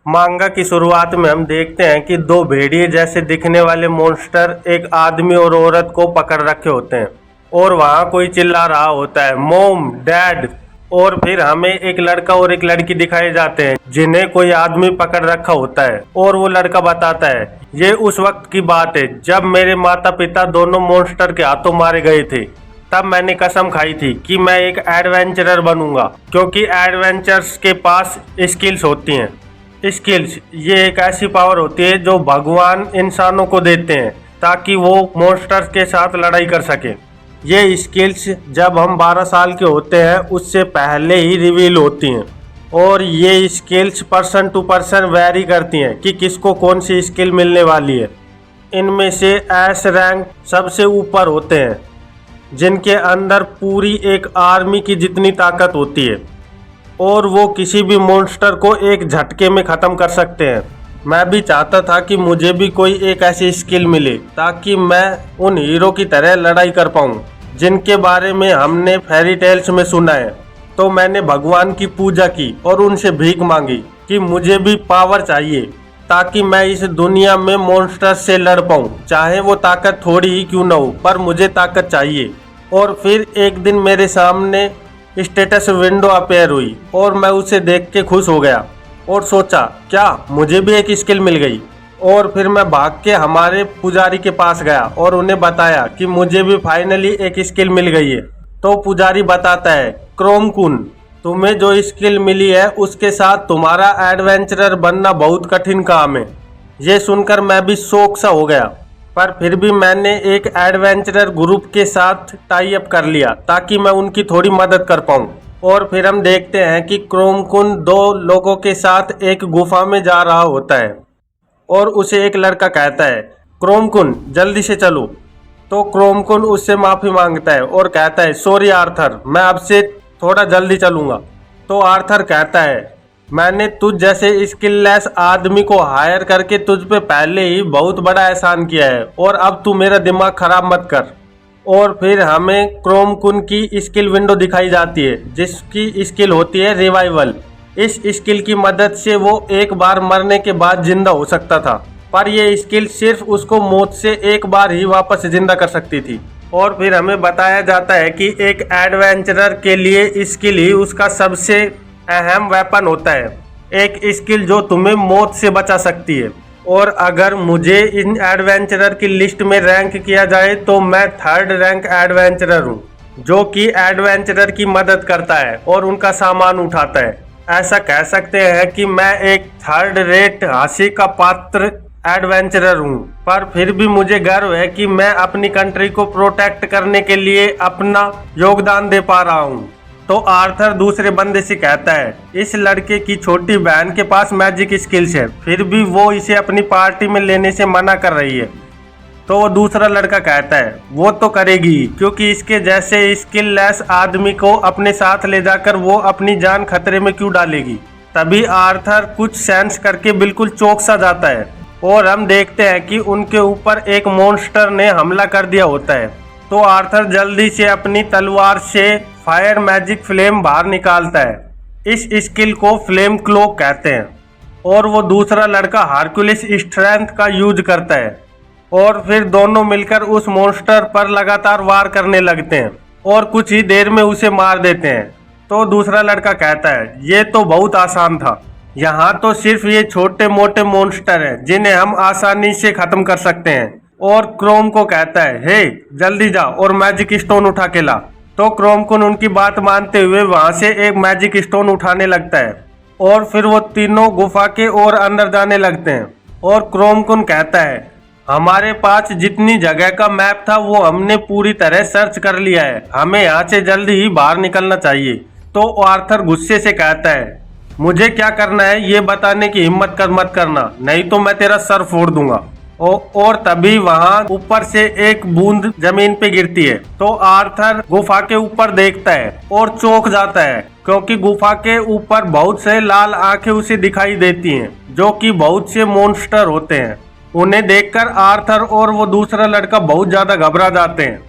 मांगा की शुरुआत में हम देखते हैं कि दो भेड़िए जैसे दिखने वाले मॉन्स्टर एक आदमी और औरत को पकड़ रखे होते हैं और वहाँ कोई चिल्ला रहा होता है, मॉम, डैड। और फिर हमें एक लड़का और एक लड़की दिखाए जाते हैं जिन्हें कोई आदमी पकड़ रखा होता है और वो लड़का बताता है, ये उस वक्त की बात है जब मेरे माता पिता दोनों मॉन्स्टर के हाथों मारे गए थे। तब मैंने कसम खाई थी कि मैं एक एडवेंचरर बनूंगा, क्योंकि एडवेंचर्स के पास स्किल्स होती हैं। स्किल्स ये एक ऐसी पावर होती है जो भगवान इंसानों को देते हैं ताकि वो मॉन्स्टर्स के साथ लड़ाई कर सके। ये स्किल्स जब हम 12 साल के होते हैं उससे पहले ही रिवील होती हैं और ये skills person to person vary करती हैं कि किसको कौन सी स्किल मिलने वाली है। इनमें से एस रैंक सबसे ऊपर होते हैं जिनके अंदर पूरी एक आर्मी की जितनी ताकत होती है और वो किसी भी मॉन्स्टर को एक झटके में ख़त्म कर सकते हैं। मैं भी चाहता था कि मुझे भी कोई एक ऐसी स्किल मिले ताकि मैं उन हीरो की तरह लड़ाई कर पाऊँ जिनके बारे में हमने फेरी टेल्स में सुना है। तो मैंने भगवान की पूजा की और उनसे भीख मांगी कि मुझे भी पावर चाहिए ताकि मैं इस दुनिया में मॉन्स्टर्स से लड़ पाऊँ, चाहे वो ताकत थोड़ी ही क्यों ना हो, पर मुझे ताकत चाहिए। और फिर एक दिन मेरे सामने स्टेटस विंडो अपेयर हुई और मैं उसे देख के खुश हो गया और सोचा क्या मुझे भी एक स्किल मिल गई। और फिर मैं भाग के हमारे पुजारी के पास गया और उन्हें बताया कि मुझे भी फाइनली एक स्किल मिल गई है। तो पुजारी बताता है, क्रोम कुन, तुम्हें जो स्किल मिली है उसके साथ तुम्हारा एडवेंचरर बनना बहुत कठिन काम है। ये सुनकर मैं भी शौक सा हो गया, पर फिर भी मैंने एक एडवेंचरर ग्रुप के साथ टाई अप कर लिया ताकि मैं उनकी थोड़ी मदद कर पाऊँ। और फिर हम देखते हैं कि क्रोम कुन 2 लोगों के साथ एक गुफा में जा रहा होता है और उसे एक लड़का कहता है, क्रोम कुन जल्दी से चलो। तो क्रोम कुन उससे माफ़ी मांगता है और कहता है, सॉरी आर्थर, मैं अब से थोड़ा जल्दी चलूँगा। तो आर्थर कहता है, मैंने तुझ जैसे स्किललेस आदमी को हायर करके तुझ पे पहले ही बहुत बड़ा एहसान किया है और अब तू मेरा दिमाग खराब मत कर। और फिर हमें क्रोम कुन की स्किल विंडो दिखाई जाती है जिसकी स्किल होती है रिवाइवल। इस स्किल की मदद से वो एक बार मरने के बाद जिंदा हो सकता था, पर यह स्किल सिर्फ उसको मौत से एक बार ही वापस जिंदा कर सकती थी। और फिर हमें बताया जाता है कि एक एडवेंचरर के लिए स्किल ही उसका सबसे अहम वेपन होता है, एक स्किल जो तुम्हें मौत से बचा सकती है। और अगर मुझे इन एडवेंचरर की लिस्ट में रैंक किया जाए तो मैं 3rd रैंक एडवेंचरर हूँ, जो कि एडवेंचरर की मदद करता है और उनका सामान उठाता है। ऐसा कह सकते हैं कि मैं एक 3rd रेट हंसी का पात्र एडवेंचरर हूँ, पर फिर भी मुझे गर्व है कि मैं अपनी कंट्री को प्रोटेक्ट करने के लिए अपना योगदान दे पा रहा हूँ। तो आर्थर दूसरे बंदे से कहता है, इस लड़के की छोटी बहन के पास मैजिक स्किल्स है, फिर भी वो इसे अपनी पार्टी में लेने से मना कर रही है। तो वो दूसरा लड़का कहता है, वो तो करेगी क्योंकि इसके जैसे स्किललेस आदमी को अपने साथ ले जाकर वो अपनी जान खतरे में क्यों डालेगी। तभी आर्थर कुछ सेंस करके बिल्कुल चौंक सा जाता है और हम देखते हैं कि उनके ऊपर एक मॉन्स्टर ने हमला कर दिया होता है। तो आर्थर जल्दी से अपनी तलवार से फायर मैजिक फ्लेम बाहर निकालता है। इस स्किल को फ्लेम क्लोक कहते हैं। और वो दूसरा लड़का हार्कुलिस स्ट्रेंथ का यूज करता है और फिर दोनों मिलकर उस मॉन्स्टर पर लगातार वार करने लगते हैं और कुछ ही देर में उसे मार देते हैं। तो दूसरा लड़का कहता है, ये तो बहुत आसान था, यहाँ तो सिर्फ ये छोटे मोटे मॉन्स्टर हैं जिन्हें हम आसानी से खत्म कर सकते हैं। और क्रोम को कहता है, हे जल्दी जा और मैजिक स्टोन उठा के ला। तो क्रोम कुन उनकी बात मानते हुए वहां से एक मैजिक स्टोन उठाने लगता है और फिर वो तीनों गुफा के और अंदर जाने लगते हैं। और क्रोम कुन कहता है, हमारे पास जितनी जगह का मैप था वो हमने पूरी तरह सर्च कर लिया है, हमें यहाँ से जल्दी ही बाहर निकलना चाहिए। तो आर्थर गुस्से से कहता है, मुझे क्या करना है ये बताने की हिम्मत मत करना, नहीं तो मैं तेरा सर फोड़ दूंगा। और तभी वहां ऊपर से एक बूंद जमीन पे गिरती है। तो आर्थर गुफा के ऊपर देखता है और चौंक जाता है क्योंकि गुफा के ऊपर बहुत से लाल आंखें उसे दिखाई देती हैं जो कि बहुत से मॉन्स्टर होते हैं। उन्हें देखकर आर्थर और वो दूसरा लड़का बहुत ज्यादा घबरा जाते हैं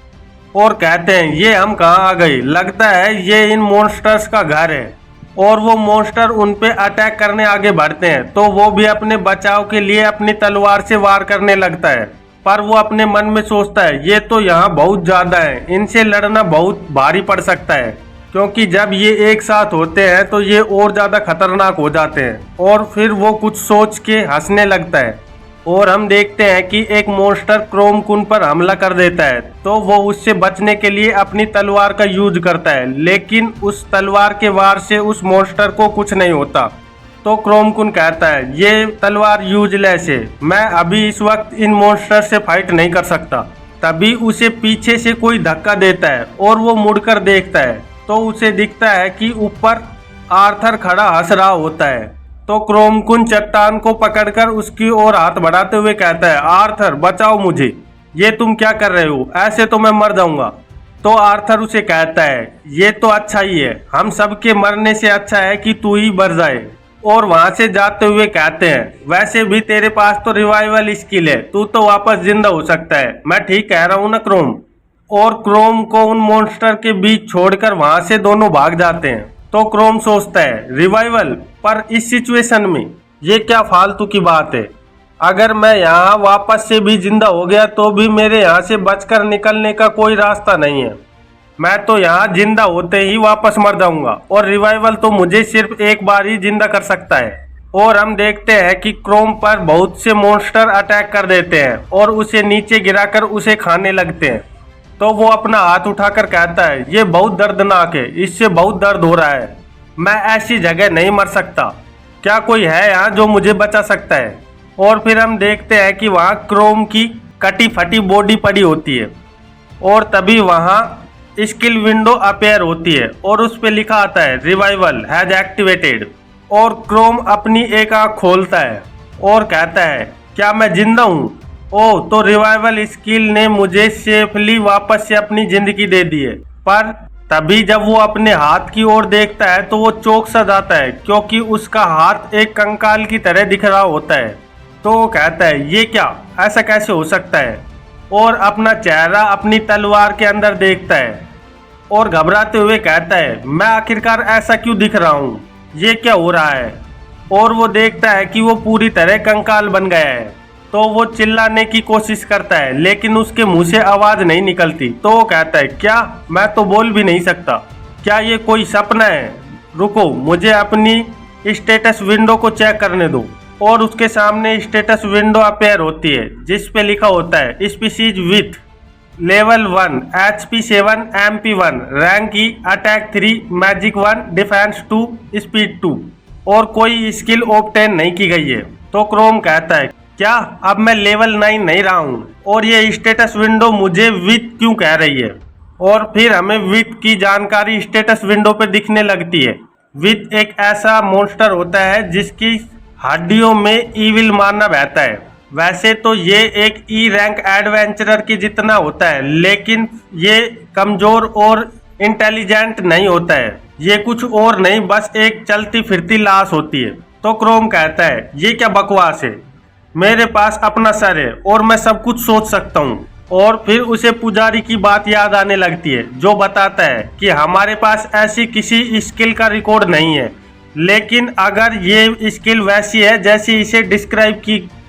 और कहते हैं, ये हम कहाँ आ गए, लगता है ये इन मॉन्स्टर्स का घर है। और वो मॉन्स्टर उन पे अटैक करने आगे बढ़ते हैं तो वो भी अपने बचाव के लिए अपनी तलवार से वार करने लगता है। पर वो अपने मन में सोचता है ये तो यहाँ बहुत ज्यादा है, इनसे लड़ना बहुत भारी पड़ सकता है, क्योंकि जब ये एक साथ होते हैं तो ये और ज्यादा खतरनाक हो जाते हैं। और फिर वो कुछ सोच के हंसने लगता है और हम देखते हैं कि एक मॉन्स्टर क्रोम कुन पर हमला कर देता है तो वो उससे बचने के लिए अपनी तलवार का यूज करता है, लेकिन उस तलवार के वार से उस मॉन्स्टर को कुछ नहीं होता। तो क्रोम कुन कहता है ये तलवार यूजलेस है, मैं अभी इस वक्त इन मॉन्स्टर से फाइट नहीं कर सकता। तभी उसे पीछे से कोई धक्का देता है और वो मुड़कर देखता है तो उसे दिखता है कि ऊपर आर्थर खड़ा हंस रहा होता है। तो क्रोम कुन चट्टान को पकड़कर उसकी ओर हाथ बढ़ाते हुए कहता है आर्थर बचाओ मुझे, ये तुम क्या कर रहे हो, ऐसे तो मैं मर जाऊंगा। तो आर्थर उसे कहता है ये तो अच्छा ही है, हम सबके मरने से अच्छा है कि तू ही मर जाए। और वहां से जाते हुए कहते हैं वैसे भी तेरे पास तो रिवाइवल स्किल है, तू तो वापस जिंदा हो सकता है, मैं ठीक कह रहा हूँ ना क्रोम। और क्रोम को उन मॉन्स्टर के बीच छोड़कर वहां से दोनों भाग जाते हैं। तो क्रोम सोचता है रिवाइवल, पर इस सिचुएशन में ये क्या फालतू की बात है, अगर मैं यहाँ वापस से भी जिंदा हो गया तो भी मेरे यहाँ से बचकर निकलने का कोई रास्ता नहीं है, मैं तो यहाँ जिंदा होते ही वापस मर जाऊंगा और रिवाइवल तो मुझे सिर्फ एक बार ही जिंदा कर सकता है। और हम देखते हैं कि क्रोम पर बहुत से मॉन्स्टर अटैक कर देते हैं और उसे नीचे गिराकर उसे खाने लगते हैं। तो वो अपना हाथ उठाकर कहता है ये बहुत दर्दनाक है, इससे बहुत दर्द हो रहा है, मैं ऐसी जगह नहीं मर सकता, क्या कोई है यहाँ जो मुझे बचा सकता है। और फिर हम देखते हैं कि वहाँ क्रोम की कटी फटी बॉडी पड़ी होती है और तभी वहाँ स्किल विंडो अपेयर होती है और उस पर लिखा आता है रिवाइवल हैज एक्टिवेटेड। और क्रोम अपनी एक आंख खोलता है और कहता है क्या मैं जिंदा हूँ, ओह तो रिवाइवल स्किल ने मुझे सेफली वापस से अपनी जिंदगी दे दी है। पर तभी जब वो अपने हाथ की ओर देखता है तो वो चौंक सा जाता है क्योंकि उसका हाथ एक कंकाल की तरह दिख रहा होता है। तो वो कहता है ये क्या, ऐसा कैसे हो सकता है, और अपना चेहरा अपनी तलवार के अंदर देखता है और घबराते हुए कहता है मैं आखिरकार ऐसा क्यों दिख रहा हूँ, ये क्या हो रहा है। और वो देखता है कि वो पूरी तरह कंकाल बन गया है। तो वो चिल्लाने की कोशिश करता है लेकिन उसके मुंह से आवाज नहीं निकलती। तो वो कहता है क्या, मैं तो बोल भी नहीं सकता, क्या ये कोई सपना है, रुको मुझे अपनी स्टेटस विंडो को चेक करने दो। और उसके सामने स्टेटस विंडो अपेयर होती है जिस पे लिखा होता है species with level 1 HP 7 MP 1 rank की अटैक 3 मैजिक 1 डिफेंस 2 स्पीड 2 और कोई स्किल ऑब्टेन नहीं की गई है। तो क्रोम कहता है क्या अब मैं लेवल 9 नहीं रहा हूँ और ये स्टेटस विंडो मुझे विथ क्यों कह रही है। और फिर हमें विथ की जानकारी स्टेटस विंडो पे दिखने लगती है। विथ एक ऐसा मॉन्स्टर होता है जिसकी हड्डियों में ईविल मानना बहता है। वैसे तो ये एक ई रैंक एडवेंचरर के जितना होता है लेकिन ये कमजोर और इंटेलिजेंट नहीं होता है, ये कुछ और नहीं बस एक चलती फिरती लाश होती है। तो क्रोम कहता है ये क्या बकवास है, मेरे पास अपना सर है और मैं सब कुछ सोच सकता हूँ। और फिर उसे पुजारी की बात याद आने लगती है जो बताता है कि हमारे पास ऐसी किसी स्किल का रिकॉर्ड नहीं है, लेकिन अगर ये स्किल वैसी है जैसे इसे डिस्क्राइब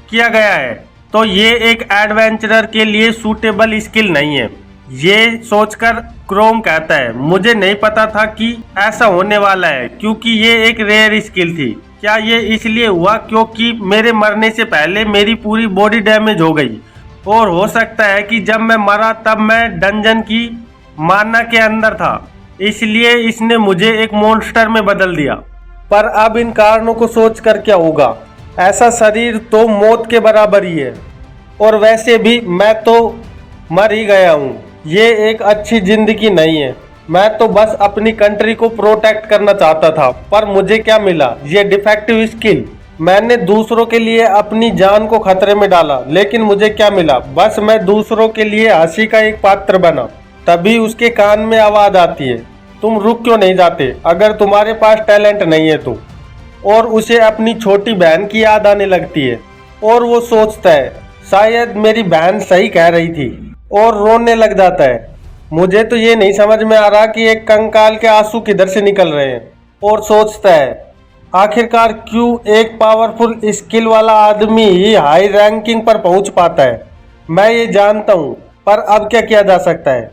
किया गया है तो ये एक एडवेंचरर के लिए सूटेबल स्किल नहीं है। ये सोचकर क्रोम कहता है मुझे नहीं पता था कि ऐसा होने वाला है क्योंकि ये एक रेयर स्किल थी। क्या ये इसलिए हुआ क्योंकि मेरे मरने से पहले मेरी पूरी बॉडी डैमेज हो गई और हो सकता है कि जब मैं मरा तब मैं डंजन की माना के अंदर था, इसलिए इसने मुझे एक मॉन्स्टर में बदल दिया। पर अब इन कारणों को सोच कर क्या होगा, ऐसा शरीर तो मौत के बराबर ही है और वैसे भी मैं तो मर ही गया हूँ, ये एक अच्छी जिंदगी नहीं है। मैं तो बस अपनी कंट्री को प्रोटेक्ट करना चाहता था, पर मुझे क्या मिला, ये डिफेक्टिव स्किल। मैंने दूसरों के लिए अपनी जान को खतरे में डाला लेकिन मुझे क्या मिला, बस मैं दूसरों के लिए हंसी का एक पात्र बना। तभी उसके कान में आवाज आती है तुम रुक क्यों नहीं जाते अगर तुम्हारे पास टैलेंट नहीं है तो। और उसे अपनी छोटी बहन की याद आने लगती है और वो सोचता है शायद मेरी बहन सही कह रही थी और रोने लग जाता है। मुझे तो ये नहीं समझ में आ रहा कि एक कंकाल के आंसू किधर से निकल रहे हैं। और सोचता है आखिरकार क्यों एक पावरफुल स्किल वाला आदमी ही हाई रैंकिंग पर पहुंच पाता है। मैं ये जानता हूँ, पर अब क्या किया जा सकता है।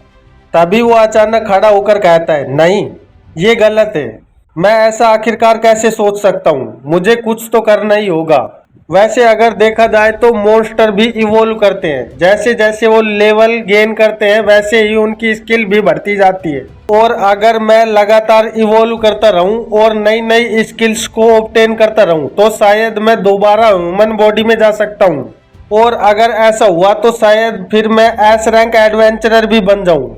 तभी वो अचानक खड़ा होकर कहता है, नहीं ये गलत है। मैं ऐसा आखिरकार कैसे सोच सकता हूँ, मुझे कुछ तो करना ही होगा। वैसे अगर देखा जाए तो मॉन्स्टर भी इवोल्व करते हैं, जैसे जैसे वो लेवल गेन करते हैं वैसे ही उनकी स्किल भी बढ़ती जाती है। और अगर मैं लगातार इवोल्व करता रहूं और नई नई स्किल्स को ऑब्टेन करता रहूं तो शायद मैं दोबारा ह्यूमन बॉडी में जा सकता हूं। और अगर ऐसा हुआ तो शायद फिर मैं एस रैंक एडवेंचरर भी बन जाऊं।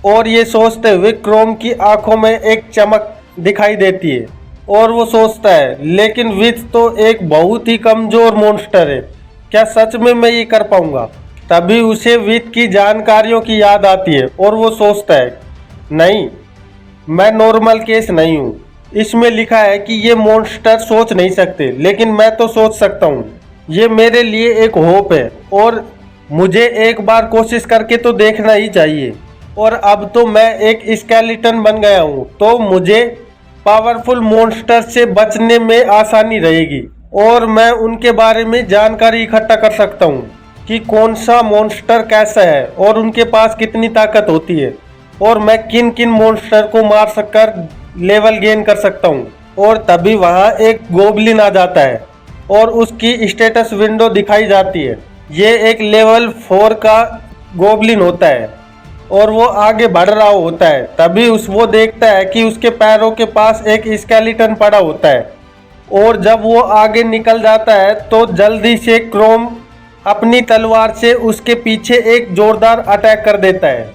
और ये सोचते हुए क्रोम की आंखों में एक चमक दिखाई देती है और वो सोचता है, लेकिन विच तो एक बहुत ही कमजोर मॉन्स्टर है, क्या सच में मैं ये कर पाऊंगा। तभी उसे विच की जानकारियों की याद आती है और वो सोचता है, नहीं मैं नॉर्मल केस नहीं हूँ। इसमें लिखा है कि ये मॉन्स्टर सोच नहीं सकते, लेकिन मैं तो सोच सकता हूँ। ये मेरे लिए एक होप है और मुझे एक बार कोशिश करके तो देखना ही चाहिए। और अब तो मैं एक स्केलेटन बन गया हूँ, तो मुझे पावरफुल मॉन्स्टर से बचने में आसानी रहेगी और मैं उनके बारे में जानकारी इकट्ठा कर सकता हूँ कि कौन सा मॉन्स्टर कैसा है और उनके पास कितनी ताकत होती है और मैं किन किन मॉन्स्टर को मार सककर लेवल गेन कर सकता हूँ। और तभी वहाँ एक गोबलिन आ जाता है और उसकी स्टेटस विंडो दिखाई जाती है। ये एक लेवल 4 का गोबलिन होता है और वो आगे बढ़ रहा होता है। तभी वो देखता है कि उसके पैरों के पास एक स्केलेटन पड़ा होता है और जब वो आगे निकल जाता है तो जल्दी से क्रोम अपनी तलवार से उसके पीछे एक जोरदार अटैक कर देता है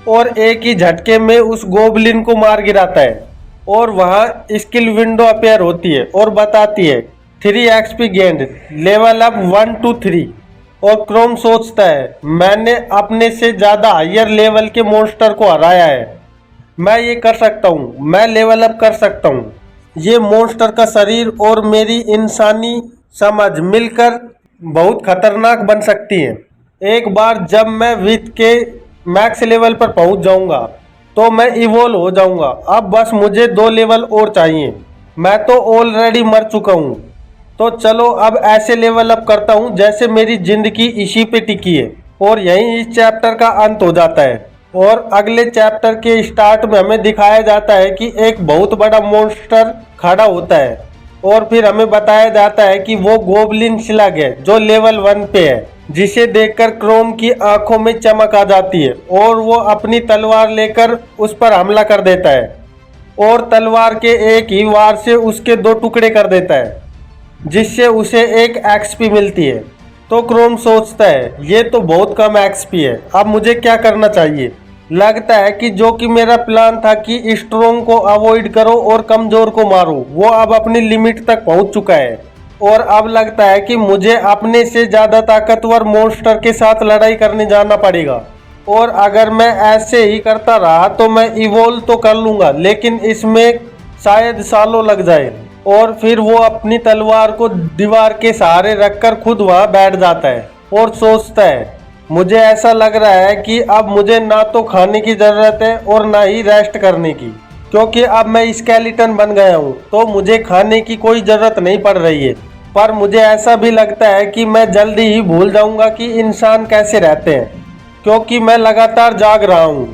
और एक ही झटके में उस गोबलिन को मार गिराता है। और वहाँ स्किल विंडो अपीयर होती है और बताती है 3 XP gained, level up 1 to 3। और क्रोम सोचता है, मैंने अपने से ज़्यादा हायर लेवल के मॉन्स्टर को हराया है, मैं ये कर सकता हूँ, मैं लेवल अप कर सकता हूँ। ये मॉन्स्टर का शरीर और मेरी इंसानी समझ मिलकर बहुत खतरनाक बन सकती है। एक बार जब मैं विथ के मैक्स लेवल पर पहुँच जाऊँगा तो मैं इवोल्व हो जाऊँगा। अब बस मुझे 2 लेवल और चाहिए, मैं तो ऑलरेडी मर चुका हूँ। तो चलो अब ऐसे लेवल अप करता हूँ जैसे मेरी जिंदगी इसी पे टिकी है। और यहीं इस चैप्टर का अंत हो जाता है और अगले चैप्टर के स्टार्ट में हमें दिखाया जाता है कि एक बहुत बड़ा मॉन्स्टर खड़ा होता है और फिर हमें बताया जाता है कि वो गोबलिन स्लग है जो लेवल 1 पे है, जिसे देखकर क्रोम की आंखों में चमक आ जाती है और वो अपनी तलवार लेकर उस पर हमला कर देता है और तलवार के एक ही वार से उसके 2 टुकड़े कर देता है, जिससे उसे 1 XP मिलती है। तो क्रोम सोचता है, ये तो बहुत कम XP है, अब मुझे क्या करना चाहिए। लगता है कि जो कि मेरा प्लान था कि स्ट्रोंग को अवॉइड करो और कमजोर को मारो, वो अब अपनी लिमिट तक पहुंच चुका है। और अब लगता है कि मुझे अपने से ज़्यादा ताकतवर मॉन्स्टर के साथ लड़ाई करने जाना पड़ेगा। और अगर मैं ऐसे ही करता रहा तो मैं इवोल्व तो कर लूँगा, लेकिन इसमें शायद सालों लग जाए। और फिर वो अपनी तलवार को दीवार के सहारे रखकर खुद वहाँ बैठ जाता है और सोचता है, मुझे ऐसा लग रहा है कि अब मुझे ना तो खाने की ज़रूरत है और ना ही रेस्ट करने की, क्योंकि अब मैं स्केलेटन बन गया हूँ तो मुझे खाने की कोई ज़रूरत नहीं पड़ रही है। पर मुझे ऐसा भी लगता है कि मैं जल्दी ही भूल जाऊँगा कि इंसान कैसे रहते हैं, क्योंकि मैं लगातार जाग रहा हूँ।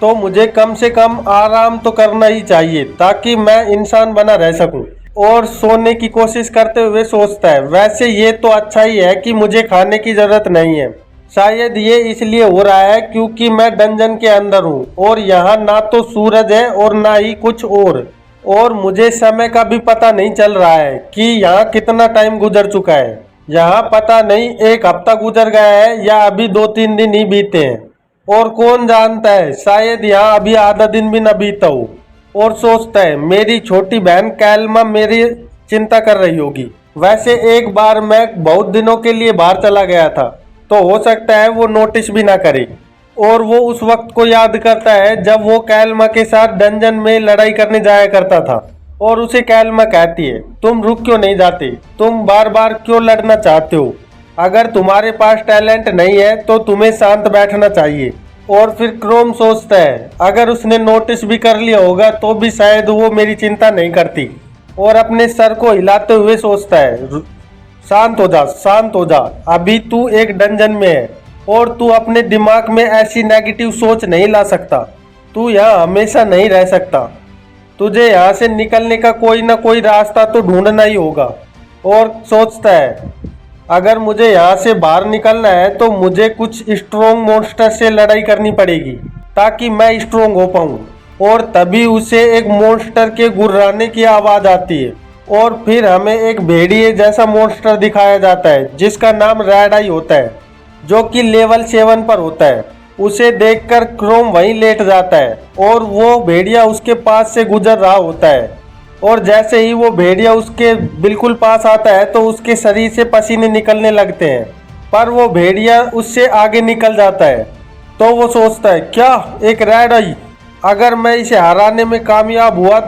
तो मुझे कम से कम आराम तो करना ही चाहिए ताकि मैं इंसान बना रह सकूँ। और सोने की कोशिश करते हुए सोचता है, वैसे ये तो अच्छा ही है कि मुझे खाने की ज़रूरत नहीं है। शायद ये इसलिए हो रहा है क्योंकि मैं डंजन के अंदर हूँ और यहाँ ना तो सूरज है और ना ही कुछ और मुझे समय का भी पता नहीं चल रहा है कि यहाँ कितना टाइम गुजर चुका है। यहाँ पता नहीं 1 हफ्ता गुजर गया है या अभी 2-3 दिन ही बीते हैं, और कौन जानता है शायद यहाँ अभी आधा दिन भी न बीता हो। और सोचता है, मेरी छोटी बहन कैल्मा मेरी चिंता कर रही होगी। वैसे एक बार मैं बहुत दिनों के लिए बाहर चला गया था, तो हो सकता है वो नोटिस भी ना करे। और वो उस वक्त को याद करता है जब वो कैल्मा के साथ डंजन में लड़ाई करने जाया करता था और उसे कैल्मा कहती है, तुम रुक क्यों नहीं जाते, तुम बार बार क्यों लड़ना चाहते हो, अगर तुम्हारे पास टैलेंट नहीं है तो तुम्हें शांत बैठना चाहिए। और फिर क्रोम सोचता है अगर उसने नोटिस भी कर लिया होगा तो भी शायद वो मेरी चिंता नहीं करती, और अपने सर को हिलाते हुए सोचता है, शांत हो जा, शांत हो जा, अभी तू एक डंजन में है और तू अपने दिमाग में ऐसी नेगेटिव सोच नहीं ला सकता। तू यहाँ हमेशा नहीं रह सकता, तुझे यहाँ से निकलने का कोई ना कोई रास्ता तो ढूंढना ही होगा। और सोचता है अगर मुझे यहाँ से बाहर निकलना है तो मुझे कुछ स्ट्रोंग मॉन्स्टर से लड़ाई करनी पड़ेगी ताकि मैं स्ट्रोंग हो पाऊँ। और तभी उसे एक मॉन्स्टर के गुर्राने की आवाज़ आती है और फिर हमें एक भेड़िए जैसा मॉन्स्टर दिखाया जाता है जिसका नाम रेड आई होता है, जो कि लेवल 7 पर होता है। उसे देखकर क्रोम वहीं लेट जाता है और वो भेड़िया उसके पास से गुजर रहा होता है, और जैसे ही वो भेड़िया उसके बिल्कुल पास आता है तो उसके शरीर से पसीने निकलने लगते हैं, पर वो भेड़िया उससे आगे निकल जाता है। तो वो सोचता है क्या एक रेड आई, अगर मैं इसे हराने में कामयाब हुआ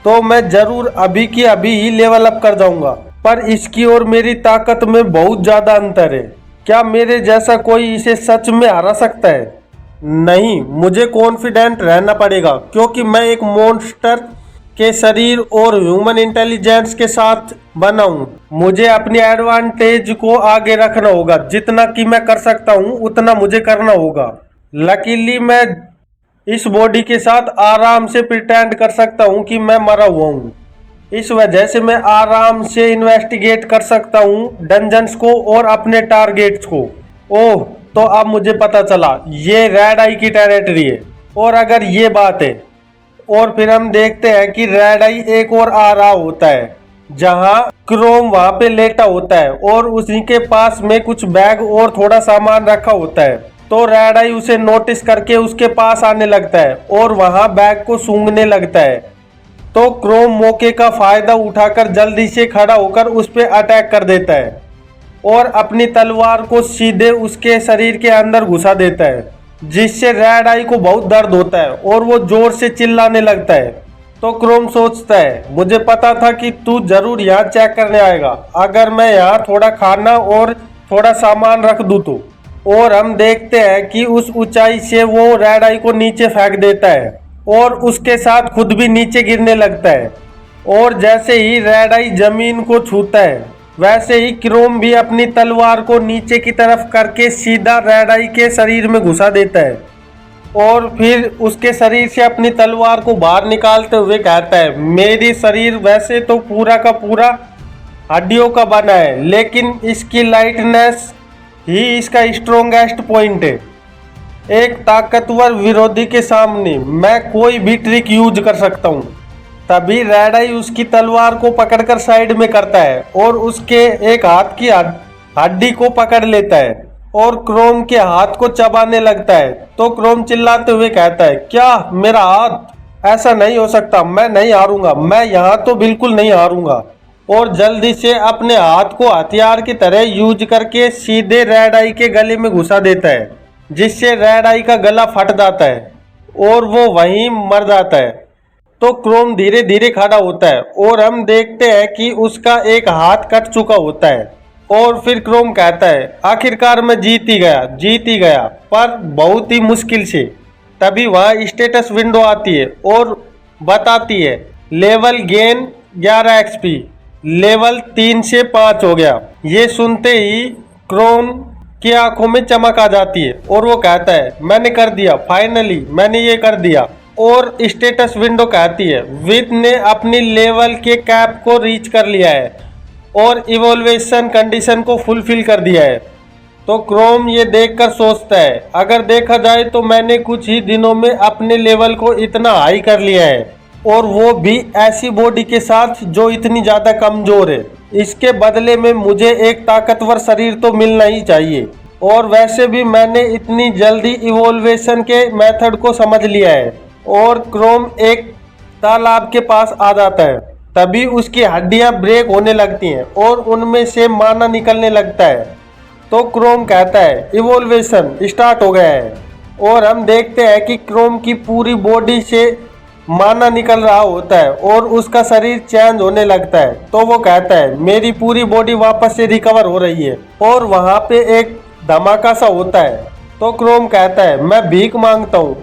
तो मैं जरूर अभी की अभी ही लेवल अप कर जाऊंगा, पर इसकी और मेरी ताकत में बहुत ज़्यादा अंतर है। क्या मेरे जैसा कोई इसे सच में हरा सकता है? नहीं, मुझे कॉन्फिडेंट रहना पड़ेगा क्योंकि मैं एक मॉन्स्टर के शरीर और ह्यूमन इंटेलिजेंस के साथ बना हूँ। मुझे अपनी एडवांटेज को आगे रखना होगा, जितना कि मैं कर सकता हूँ उतना मुझे करना होगा। लकीली मैं इस बॉडी के साथ आराम से प्रिटेंड कर सकता हूँ कि मैं मरा हुआ हूँ, इस वजह से मैं आराम से इन्वेस्टिगेट कर सकता हूँ डंजन्स को और अपने टारगेट्स को। ओह, तो अब मुझे पता चला ये रेड आई की टेरिटरी है। और अगर ये बात है, और फिर हम देखते हैं कि रेड आई एक और आ रहा होता है जहां क्रोम वहां पे लेटा होता है और उसी के पास में कुछ बैग और थोड़ा सामान रखा होता है। तो रेड आई उसे नोटिस करके उसके पास आने लगता है और वहां बैग को सूंघने लगता है। तो क्रोम मौके का फायदा उठाकर जल्दी से खड़ा होकर उस पर अटैक कर देता है और अपनी तलवार को सीधे उसके शरीर के अंदर घुसा देता है, जिससे रेड आई को बहुत दर्द होता है और वो जोर से चिल्लाने लगता है। तो क्रोम सोचता है मुझे पता था कि तू जरूर यहाँ चेक करने आएगा, अगर मैं यहाँ थोड़ा खाना और थोड़ा सामान रख दूँ तो। और हम देखते हैं कि उस ऊंचाई से वो रेड आई को नीचे फेंक देता है और उसके साथ खुद भी नीचे गिरने लगता है। और जैसे ही रेड आई जमीन को छूता है वैसे ही क्रोम भी अपनी तलवार को नीचे की तरफ करके सीधा रेड आई के शरीर में घुसा देता है और फिर उसके शरीर से अपनी तलवार को बाहर निकालते हुए कहता है मेरी शरीर वैसे तो पूरा का पूरा हड्डियों का बना है, लेकिन इसकी लाइटनेस ही इसका स्ट्रोंगेस्ट पॉइंट है। एक ताकतवर विरोधी के सामने मैं कोई भी ट्रिक यूज कर सकता हूँ। तभी रेड आई उसकी तलवार को पकड़कर साइड में करता है और उसके एक हाथ की हड्डी को पकड़ लेता है और क्रोम के हाथ को चबाने लगता है। तो क्रोम चिल्लाते हुए कहता है क्या मेरा हाथ, ऐसा नहीं हो सकता, मैं नहीं हारूंगा, मैं यहाँ तो बिल्कुल नहीं हारूंगा। और जल्दी से अपने हाथ को हथियार की तरह यूज करके सीधे रेड आई के गले में घुसा देता है, जिससे रेड आई का गला फट जाता है और वो वहीं मर जाता है। तो क्रोम धीरे धीरे खड़ा होता है और हम देखते हैं कि उसका एक हाथ कट चुका होता है। और फिर क्रोम कहता है आखिरकार मैं जीत ही गया, पर बहुत ही मुश्किल से। तभी वहाँ स्टेटस विंडो आती है और बताती है लेवल गेन 11 XP, लेवल 3 से 5 हो गया। ये सुनते ही क्रोम की आंखों में चमक आ जाती है और वो कहता है मैंने कर दिया, फाइनली मैंने ये कर दिया। और स्टेटस विंडो कहती है विद ने अपनी लेवल के कैप को रीच कर लिया है और इवोल्यूशन कंडीशन को फुलफिल कर दिया है। तो क्रोम ये देखकर सोचता है अगर देखा जाए तो मैंने कुछ ही दिनों में अपने लेवल को इतना हाई कर लिया है, और वो भी ऐसी बॉडी के साथ जो इतनी ज़्यादा कमज़ोर है। इसके बदले में मुझे एक ताकतवर शरीर तो मिलना ही चाहिए, और वैसे भी मैंने इतनी जल्दी इवोल्यूशन के मेथड को समझ लिया है। और क्रोम एक तालाब के पास आ जाता है। तभी उसकी हड्डियां ब्रेक होने लगती हैं और उनमें से माना निकलने लगता है। तो क्रोम कहता है इवोल्यूशन स्टार्ट हो गया है, और हम देखते हैं कि क्रोम की पूरी बॉडी से माना निकल रहा होता है और उसका शरीर चेंज होने लगता है। तो वो कहता है मेरी पूरी बॉडी वापस से रिकवर हो रही है। और वहाँ पे एक धमाका सा होता है तो क्रोम कहता है मैं भीख मांगता हूँ,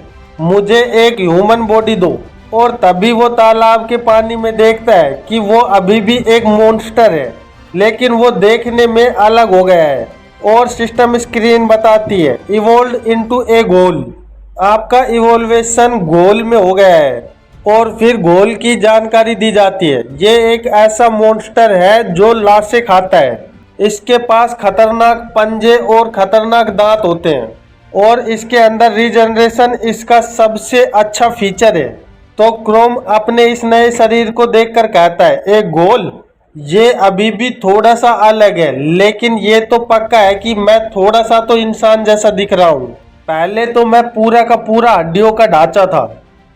मुझे एक ह्यूमन बॉडी दो। और तभी वो तालाब के पानी में देखता है कि वो अभी भी एक मॉन्स्टर है, लेकिन वो देखने में अलग हो गया है। और सिस्टम स्क्रीन बताती है इवोल्व इनटू ए गोल, आपका इवोल्वेशन गोल में हो गया है। और फिर गोल की जानकारी दी जाती है, ये एक ऐसा मॉन्स्टर है जो लाशें खाता है। इसके पास खतरनाक पंजे और खतरनाक दांत होते हैं और इसके अंदर रीजनरेशन इसका सबसे अच्छा फीचर है। तो क्रोम अपने इस नए शरीर को देखकर कहता है एक गोल, ये अभी भी थोड़ा सा अलग है, लेकिन ये तो पक्का है कि मैं थोड़ा सा तो इंसान जैसा दिख रहा हूँ। पहले तो मैं पूरा का पूरा हड्डियों का ढांचा था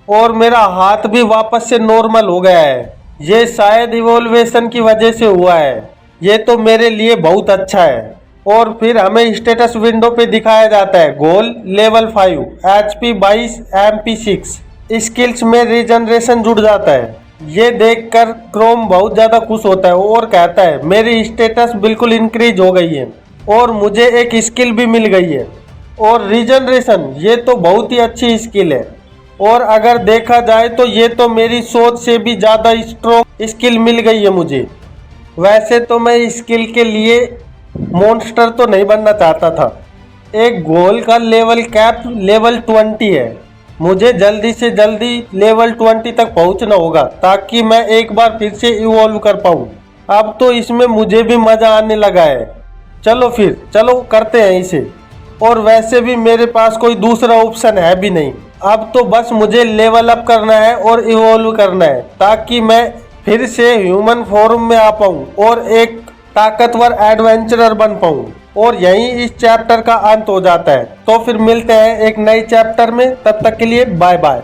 और मेरा हाथ भी वापस से नॉर्मल हो गया है। ये शायद इवोल्वेशन की वजह से हुआ है, ये तो मेरे लिए बहुत अच्छा है। और फिर हमें स्टेटस विंडो पे दिखाया जाता है गोल लेवल 5 HP 22 MP 6 स्किल्स में रीजनरेशन जुड़ जाता है। ये देखकर क्रोम बहुत ज़्यादा खुश होता है और कहता है मेरी स्टेटस बिल्कुल इंक्रीज हो गई है और मुझे एक स्किल भी मिल गई है। और रीजनरेशन ये तो बहुत ही अच्छी स्किल है और अगर देखा जाए तो ये तो मेरी सोच से भी ज़्यादा स्ट्रॉन्ग स्किल मिल गई है मुझे। वैसे तो मैं स्किल के लिए मॉन्स्टर तो नहीं बनना चाहता था। एक गोल का लेवल कैप लेवल 20 है, मुझे जल्दी से जल्दी लेवल 20 तक पहुंचना होगा ताकि मैं एक बार फिर से इवॉल्व कर पाऊँ। अब तो इसमें मुझे भी मज़ा आने लगा है, चलो करते हैं इसे। और वैसे भी मेरे पास कोई दूसरा ऑप्शन है भी नहीं, अब तो बस मुझे लेवल अप करना है और इवॉल्व करना है ताकि मैं फिर से ह्यूमन फॉर्म में आ पाऊँ और एक ताकतवर एडवेंचरर बन पाऊँ। और यहीं इस चैप्टर का अंत हो जाता है। तो फिर मिलते हैं एक नए चैप्टर में, तब तक के लिए बाय बाय।